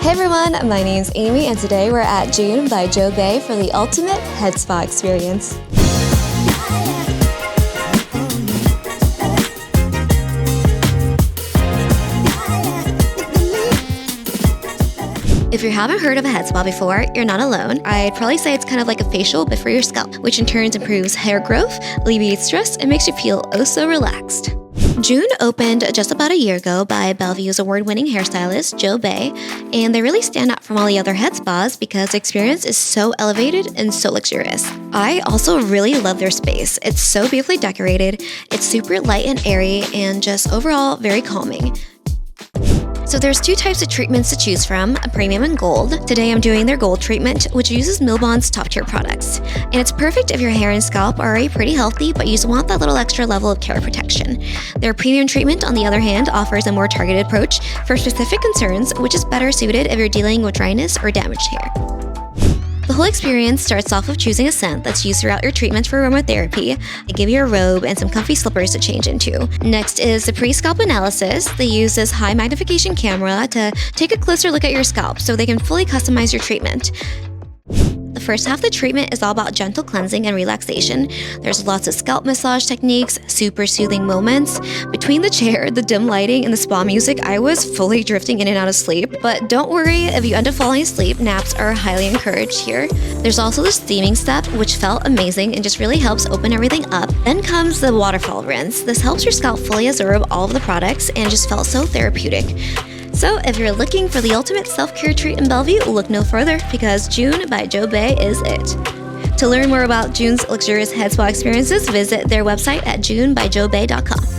Hey everyone, my name's Amy and today we're at Joon by Joe Bae for the ultimate head spa experience. If you haven't heard of a head spa before, you're not alone. I'd probably say it's kind of like a facial but for your scalp, which in turn improves hair growth, alleviates stress, and makes you feel oh so relaxed. Joon opened just about a year ago by Bellevue's award-winning hairstylist, Joe Bae, and they really stand out from all the other head spas because the experience is so elevated and so luxurious. I also really love their space. It's so beautifully decorated, it's super light and airy, and just overall very calming. So there's two types of treatments to choose from, a premium and gold. Today I'm doing their gold treatment, which uses Milbon's top tier products. And it's perfect if your hair and scalp are already pretty healthy, but you just want that little extra level of care protection. Their premium treatment, on the other hand, offers a more targeted approach for specific concerns, which is better suited if you're dealing with dryness or damaged hair. The whole experience starts off with choosing a scent that's used throughout your treatment for aromatherapy. They give you a robe and some comfy slippers to change into. Next is the pre-scalp analysis. They use this high magnification camera to take a closer look at your scalp so they can fully customize your treatment. The first half of the treatment is all about gentle cleansing and relaxation. There's lots of scalp massage techniques, super soothing moments. Between the chair, the dim lighting, and the spa music, I was fully drifting in and out of sleep. But don't worry, if you end up falling asleep, naps are highly encouraged here. There's also the steaming step, which felt amazing and just really helps open everything up. Then comes the waterfall rinse. This helps your scalp fully absorb all of the products and just felt so therapeutic. So if you're looking for the ultimate self-care treat in Bellevue, look no further because Joon by Joe Bae is it. To learn more about Joon's luxurious head spa experiences, visit their website at joonbyjoebae.com.